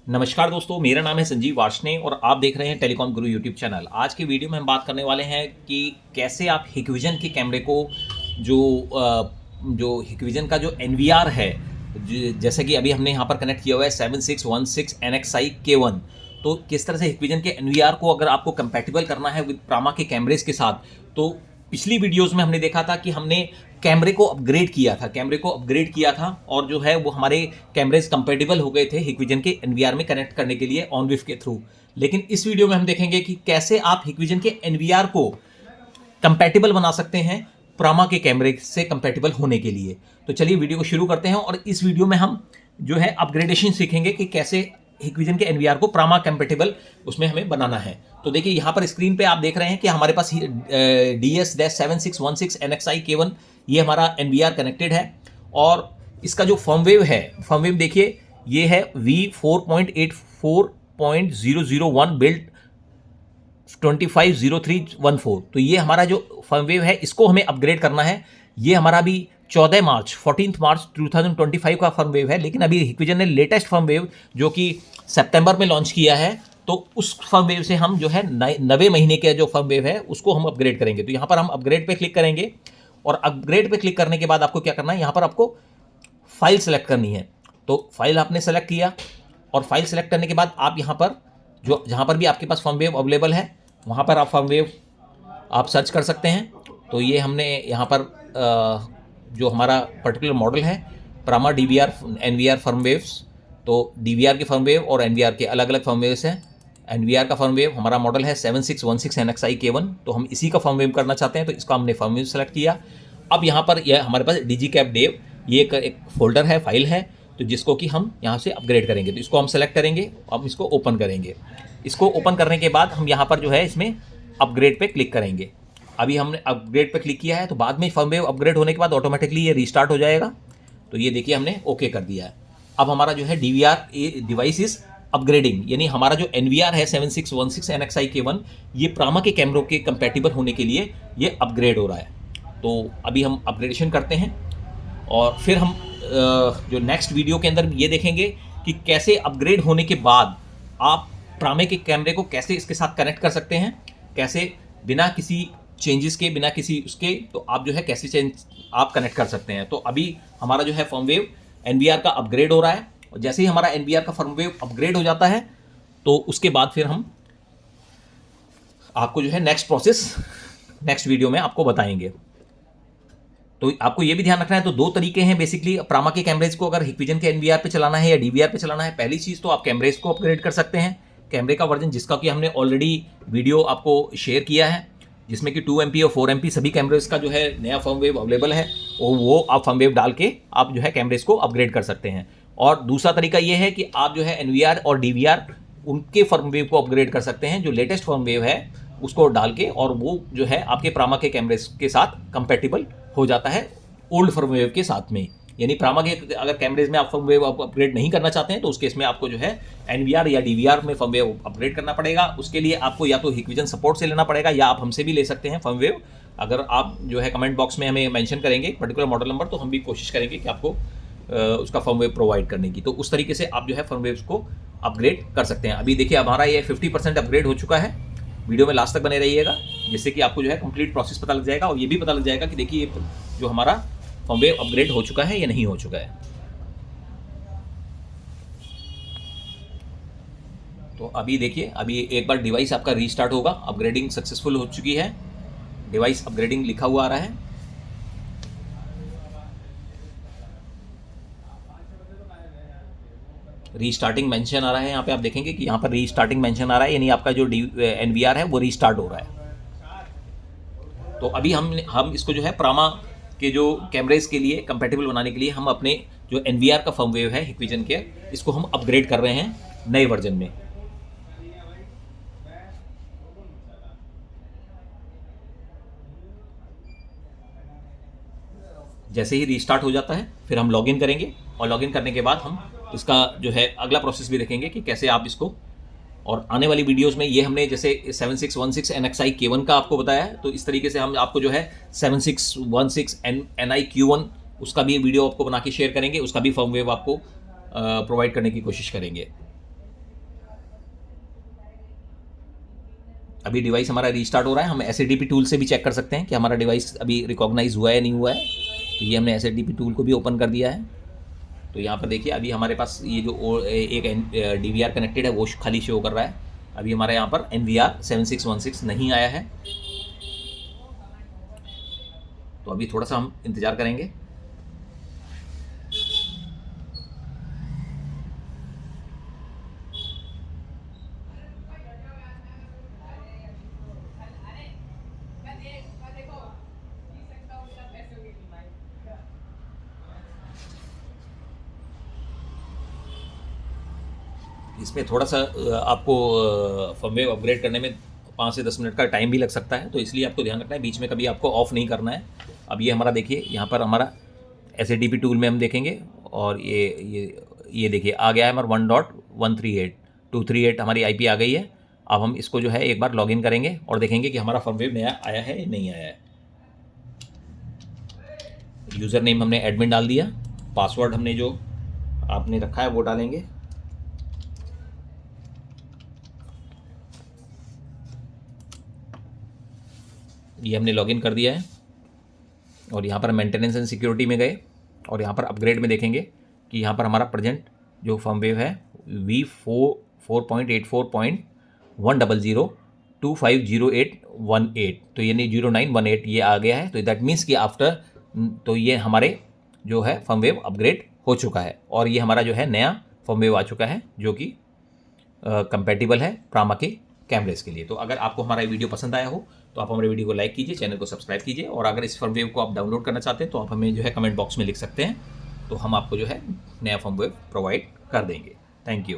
नमस्कार दोस्तों, मेरा नाम है संजीव वार्ष्णेय और आप देख रहे हैं टेलीकॉम गुरु यूट्यूब चैनल। आज के वीडियो में हम बात करने वाले हैं कि कैसे आप हिकविजन के कैमरे को जो हिकविजन का जो एनवीआर है, जैसे कि अभी हमने यहाँ पर कनेक्ट किया हुआ है 7616 NXI K1। तो किस तरह से हिकविजन के एनवीआर को अगर आपको कंपैटिबल करना है विद प्रामा के कैमरेज के साथ, तो पिछली वीडियोस में हमने देखा था कि हमने कैमरे को अपग्रेड किया था और जो है वो हमारे कैमरेज कंपेटेबल हो गए थे हिकविजन के एनवीआर में कनेक्ट करने के लिए ऑनविफ के थ्रू। लेकिन इस वीडियो में हम देखेंगे कि कैसे आप हिकविजन के एनवीआर को कंपैटिबल बना सकते हैं प्रामा के कैमरे से कंपैटिबल होने के लिए। तो चलिए वीडियो को शुरू करते हैं और इस वीडियो में हम जो है अपग्रेडेशन सीखेंगे कि कैसे हिकविजन के एनवीआर को प्रामा कंपैटिबल उसमें हमें बनाना है। तो देखिए यहाँ पर स्क्रीन पे आप देख रहे हैं कि हमारे पास DS-7616 NXI K1 ये हमारा एनवीआर कनेक्टेड है और इसका जो फर्मवेव देखिए ये है V4.84.001 बिल्ड 250314। तो ये हमारा जो फर्मवेव है इसको हमें अपग्रेड करना है। ये हमारा भी 14 मार्च 2025 का फर्मवेव है, लेकिन अभी हिकविजन ने लेटेस्ट फर्मवेव जो कि सितंबर में लॉन्च किया है, तो उस फर्मवेव से हम जो है 90 महीने के जो फर्मवेव है उसको हम अपग्रेड करेंगे। तो यहाँ पर हम अपग्रेड पे क्लिक करेंगे और अपग्रेड पे क्लिक करने के बाद आपको क्या करना है, यहाँ पर आपको फाइल सेलेक्ट करनी है। तो फाइल आपने सेलेक्ट किया और फाइल सेलेक्ट करने के बाद आप यहाँ पर जहाँ पर भी आपके पास फर्मवेव अवेलेबल है वहाँ पर आप फर्मवेव आप सर्च कर सकते हैं। तो ये हमने यहाँ पर जो हमारा पर्टिकुलर मॉडल है प्रामा DVR NVR फर्मवेव्स, तो DVR के फर्मवेव और NVR के अलग अलग फर्मवेव्स हैं। NVR का फर्मवेव हमारा मॉडल है 7616 NXI K1, तो हम इसी का फर्मवेव करना चाहते हैं, तो इसका हमने फर्मवेव सेलेक्ट किया। अब यहाँ पर यह हमारे पास DigiCap Dev ये एक फोल्डर है, फाइल है, तो जिसको कि हम यहाँ से अपग्रेड करेंगे। तो इसको हम सेलेक्ट करेंगे, अब इसको ओपन करेंगे। इसको ओपन करने के बाद हम यहाँ पर जो है इसमें अपग्रेड पे क्लिक करेंगे। अभी हमने अपग्रेड पे क्लिक किया है, तो बाद में फर्मवेव अपग्रेड होने के बाद ऑटोमेटिकली ये रीस्टार्ट हो जाएगा। तो ये देखिए हमने ओके कर दिया है। अब हमारा जो है DVR डिवाइस इज अपग्रेडिंग, यानी हमारा जो NVR है 7616 NXI K1 ये प्रामा के कैमरों के कंपैटिबल होने के लिए ये अपग्रेड हो रहा है। तो अभी हम अपग्रेडेशन करते हैं और फिर हम जो नेक्स्ट वीडियो के अंदर ये देखेंगे कि कैसे अपग्रेड होने के बाद आप प्रामे के कैमरे को कैसे इसके साथ कनेक्ट कर सकते हैं, कैसे बिना किसी चेंजेस के, बिना किसी उसके, तो आप जो है कैसे चेंज आप कनेक्ट कर सकते हैं। तो अभी हमारा जो है फर्मवेव NVR का अपग्रेड हो रहा है और जैसे ही हमारा NVR का फर्मवेव अपग्रेड हो जाता है तो उसके बाद फिर हम आपको जो है नेक्स्ट प्रोसेस नेक्स्ट वीडियो में आपको बताएंगे। तो आपको ये भी ध्यान रखना है, तो दो तरीके हैं बेसिकली प्रामा के कैमरेज को अगर हिकविजन के NVR पे चलाना है या DVR पे चलाना है। पहली चीज़ तो आप कैमरेज को अपग्रेड कर सकते हैं, कैमरे का वर्जन जिसका कि हमने ऑलरेडी वीडियो आपको शेयर किया है, जिसमें कि 2 MP और 4 MP सभी कैमरेज का जो है नया फर्मवेव अवेलेबल है और वो आप फर्मवेव डाल के आप जो है कैमरेज को अपग्रेड कर सकते हैं। और दूसरा तरीका ये है कि आप जो है NVR और DVR उनके फर्मवेव को अपग्रेड कर सकते हैं, जो लेटेस्ट फर्मवेव है उसको डाल के, और वो जो है आपके प्रामा के कैमरेज के साथ कंपैटिबल हो जाता है ओल्ड फर्मवेव के साथ में। यानी प्रामा के अगर कैमरेज में आप फर्मवेव अपग्रेड नहीं करना चाहते हैं तो उस केस में आपको जो है NVR या DVR में फर्मवेव अपग्रेड करना पड़ेगा। उसके लिए आपको या तो हिकविजन सपोर्ट से लेना पड़ेगा या आप हमसे भी ले सकते हैं फर्मवेव। अगर आप जो है कमेंट बॉक्स में हमें मेंशन करेंगे पर्टिकुलर मॉडल नंबर, तो हम भी कोशिश करेंगे कि आपको उसका फर्मवेव प्रोवाइड करने की। तो उस तरीके से आप जो है फर्मवेव्स को अपग्रेड कर सकते हैं। अभी देखिए हमारा ये 50% अपग्रेड हो चुका है। वीडियो में लास्ट तक बने रहिएगा, जिससे कि आपको जो है कंप्लीट प्रोसेस पता लग जाएगा और ये भी पता लग जाएगा कि देखिए ये जो हमारा फर्मवेव अपग्रेड हो चुका है या नहीं हो चुका है। तो अभी देखिए, अभी एक बार डिवाइस आपका रीस्टार्ट होगा, अपग्रेडिंग सक्सेसफुल हो चुकी है, डिवाइस अपग्रेडिंग लिखा हुआ आ रहा है। रीस्टार्टिंग मेंशन आ रहा है, यहाँ पे आप देखेंगे कि यहाँ पर रीस्टार्टिंग मेंशन आ रहा है, यानी आपका जो NVR है वो रीस्टार्ट हो रहा है। तो अभी हम इसको जो है प्रामा के जो कैमरेज के लिए कंपैटिबल बनाने के लिए हम अपने जो NVR का फर्मवेव है हिकविजन के, इसको हम अपग्रेड कर रहे हैं नए वर्जन में। जैसे ही रीस्टार्ट हो जाता है फिर हम लॉगिन करेंगे और लॉगिन करने के बाद हम इसका जो है अगला प्रोसेस भी देखेंगे कि कैसे आप इसको, और आने वाली वीडियोस में ये हमने जैसे 7616 NXI K1 का आपको बताया है, तो इस तरीके से हम आपको जो है 7616 NI Q1 उसका भी वीडियो आपको बना के शेयर करेंगे, उसका भी फर्मवेव आपको प्रोवाइड करने की कोशिश करेंगे। अभी डिवाइस हमारा रीस्टार्ट हो रहा है। हम SADP टूल से भी चेक कर सकते हैं कि हमारा डिवाइस अभी रिकॉग्नाइज हुआ है या नहीं हुआ है। तो ये हमने SADP टूल को भी ओपन कर दिया है। तो यहाँ पर देखिए अभी हमारे पास ये जो एक DVR कनेक्टेड है वो खाली शो कर रहा है। अभी हमारे यहाँ पर NVR 7616 नहीं आया है। तो अभी थोड़ा सा हम इंतज़ार करेंगे। इसमें थोड़ा सा आपको फर्मवेयर अपग्रेड करने में 5 से 10 मिनट का टाइम भी लग सकता है, तो इसलिए आपको ध्यान रखना है, बीच में कभी आपको ऑफ नहीं करना है। अब ये हमारा देखिए यहाँ पर हमारा SADP टूल में हम देखेंगे और ये देखिए आ गया है हमारा 1.138 हमारी IP आ गई है। अब हम इसको जो है एक बार लॉगिन करेंगे और देखेंगे कि हमारा फर्मवेयर नया आया है या नहीं आया है। यूज़र नेम हमने एडमिन डाल दिया, पासवर्ड हमने जो आपने रखा है वो डालेंगे। ये हमने लॉगिन कर दिया है और यहाँ पर मेंटेनेंस एंड सिक्योरिटी में गए और यहाँ पर अपग्रेड में देखेंगे कि यहाँ पर हमारा प्रेजेंट जो फर्मवेयर है V4.84.100250818, तो ये नहीं 0918 ये आ गया है। तो दैट मीन्स कि आफ्टर तो ये हमारे जो है फर्मवेयर अपग्रेड हो चुका है और ये हमारा जो है नया फर्मवेयर आ चुका है जो कि कंपैटिबल है प्रामा के कैमरेज के लिए। तो अगर आपको हमारा ये वीडियो पसंद आया हो तो आप हमारे वीडियो को लाइक कीजिए, चैनल को सब्सक्राइब कीजिए और अगर इस फर्मवेयर को आप डाउनलोड करना चाहते हैं तो आप हमें जो है कमेंट बॉक्स में लिख सकते हैं, तो हम आपको जो है नया फर्मवेयर प्रोवाइड कर देंगे। Thank you.